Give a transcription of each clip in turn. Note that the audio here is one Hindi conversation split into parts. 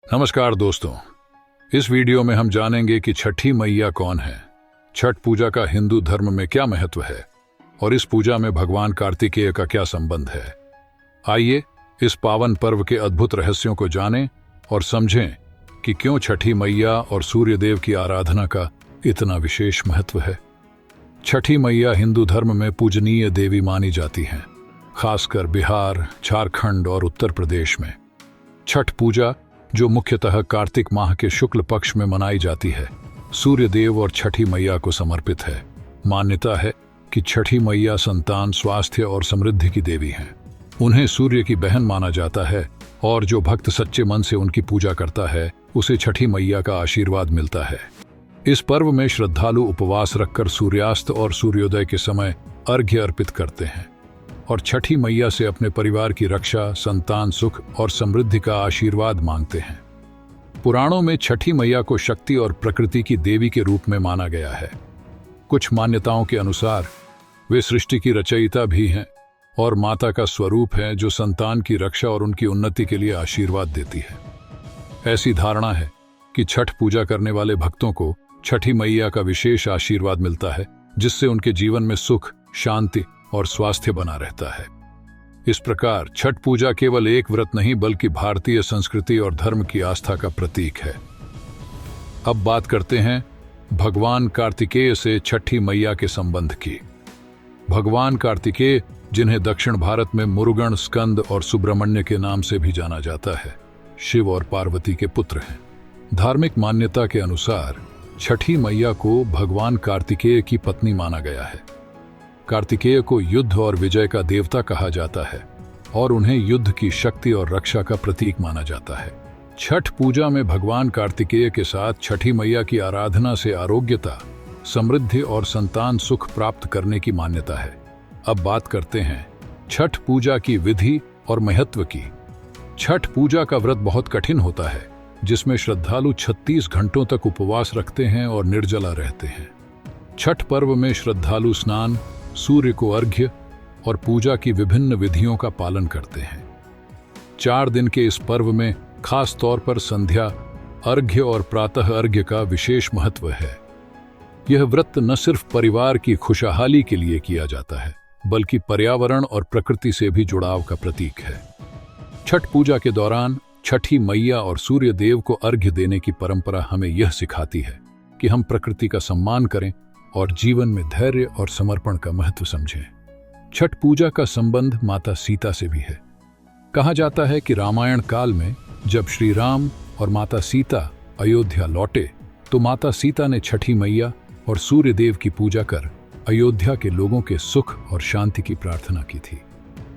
नमस्कार दोस्तों, इस वीडियो में हम जानेंगे कि छठी मैया कौन है, छठ पूजा का हिंदू धर्म में क्या महत्व है और इस पूजा में भगवान कार्तिकेय का क्या संबंध है। आइए इस पावन पर्व के अद्भुत रहस्यों को जानें और समझें कि क्यों छठी मैया और सूर्य देव की आराधना का इतना विशेष महत्व है। छठी मैया हिंदू धर्म में पूजनीय देवी मानी जाती हैं, खासकर बिहार, झारखंड और उत्तर प्रदेश में। छठ पूजा, जो मुख्यतः कार्तिक माह के शुक्ल पक्ष में मनाई जाती है, सूर्य देव और छठी मैया को समर्पित है। मान्यता है कि छठी मैया संतान, स्वास्थ्य और समृद्धि की देवी हैं। उन्हें सूर्य की बहन माना जाता है और जो भक्त सच्चे मन से उनकी पूजा करता है, उसे छठी मैया का आशीर्वाद मिलता है। इस पर्व में श्रद्धालु उपवास रखकर सूर्यास्त और सूर्योदय के समय अर्घ्य अर्पित करते हैं और छठी मैया से अपने परिवार की रक्षा, संतान सुख और समृद्धि का आशीर्वाद मांगते हैं। पुराणों में छठी मैया को शक्ति और प्रकृति की देवी के रूप में माना गया है। कुछ मान्यताओं के अनुसार वे सृष्टि की रचयिता भी हैं और माता का स्वरूप है, जो संतान की रक्षा और उनकी उन्नति के लिए आशीर्वाद देती है। ऐसी धारणा है कि छठ पूजा करने वाले भक्तों को छठी मैया का विशेष आशीर्वाद मिलता है, जिससे उनके जीवन में सुख, शांति और स्वास्थ्य बना रहता है। इस प्रकार छठ पूजा केवल एक व्रत नहीं, बल्कि भारतीय संस्कृति और धर्म की आस्था का प्रतीक है। अब बात करते हैं भगवान कार्तिकेय से छठी मैया के संबंध की। भगवान कार्तिकेय, जिन्हें दक्षिण भारत में मुरुगन, स्कंद और सुब्रमण्य के नाम से भी जाना जाता है, शिव और पार्वती के पुत्र हैं। धार्मिक मान्यता के अनुसार छठी मैया को भगवान कार्तिकेय की पत्नी माना गया है। कार्तिकेय को युद्ध और विजय का देवता कहा जाता है और उन्हें युद्ध की शक्ति और रक्षा का प्रतीक माना जाता है। छठ पूजा में भगवान कार्तिकेय के साथ छठी मैया की आराधना से आरोग्यता, समृद्धि और संतान सुख प्राप्त करने की मान्यता है। अब बात करते हैं छठ पूजा की विधि और महत्व की। छठ पूजा का व्रत बहुत कठिन होता है, जिसमें श्रद्धालु 36 घंटों तक उपवास रखते हैं और निर्जला रहते हैं। छठ पर्व में श्रद्धालु स्नान, सूर्य को अर्घ्य और पूजा की विभिन्न विधियों का पालन करते हैं। 4 दिन के इस पर्व में खास तौर पर संध्या अर्घ्य और प्रातः अर्घ्य का विशेष महत्व है। यह व्रत न सिर्फ परिवार की खुशहाली के लिए किया जाता है, बल्कि पर्यावरण और प्रकृति से भी जुड़ाव का प्रतीक है। छठ पूजा के दौरान छठी मैया और सूर्य देव को अर्घ्य देने की परंपरा हमें यह सिखाती है कि हम प्रकृति का सम्मान करें और जीवन में धैर्य और समर्पण का महत्व समझें। छठ पूजा का संबंध माता सीता से भी है। कहा जाता है कि रामायण काल में जब श्री राम और माता सीता अयोध्या लौटे, तो माता सीता ने छठी मैया और सूर्य देव की पूजा कर अयोध्या के लोगों के सुख और शांति की प्रार्थना की थी।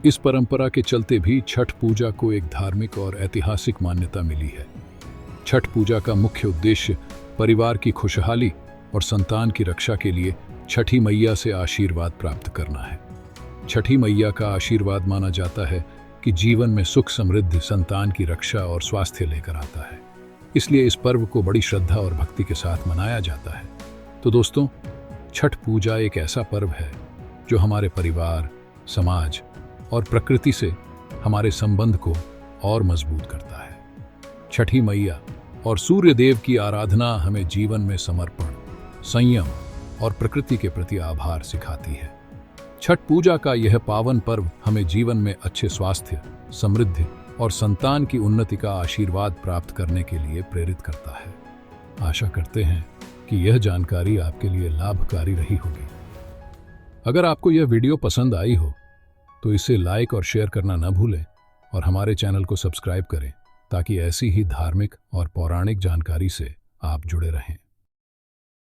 इस परंपरा के चलते भी छठ पूजा को एक धार्मिक और ऐतिहासिक मान्यता मिली है। छठ पूजा का मुख्य उद्देश्य परिवार की खुशहाली और संतान की रक्षा के लिए छठी मैया से आशीर्वाद प्राप्त करना है। छठी मैया का आशीर्वाद माना जाता है कि जीवन में सुख, समृद्धि, संतान की रक्षा और स्वास्थ्य लेकर आता है। इसलिए इस पर्व को बड़ी श्रद्धा और भक्ति के साथ मनाया जाता है। तो दोस्तों, छठ पूजा एक ऐसा पर्व है जो हमारे परिवार, समाज और प्रकृति से हमारे संबंध को और मजबूत करता है। छठी मैया और सूर्य देव की आराधना हमें जीवन में समर्पण, संयम और प्रकृति के प्रति आभार सिखाती है। छठ पूजा का यह पावन पर्व हमें जीवन में अच्छे स्वास्थ्य, समृद्धि और संतान की उन्नति का आशीर्वाद प्राप्त करने के लिए प्रेरित करता है। आशा करते हैं कि यह जानकारी आपके लिए लाभकारी रही होगी। अगर आपको यह वीडियो पसंद आई हो तो इसे लाइक और शेयर करना न भूलें और हमारे चैनल को सब्सक्राइब करें, ताकि ऐसी ही धार्मिक और पौराणिक जानकारी से आप जुड़े रहें।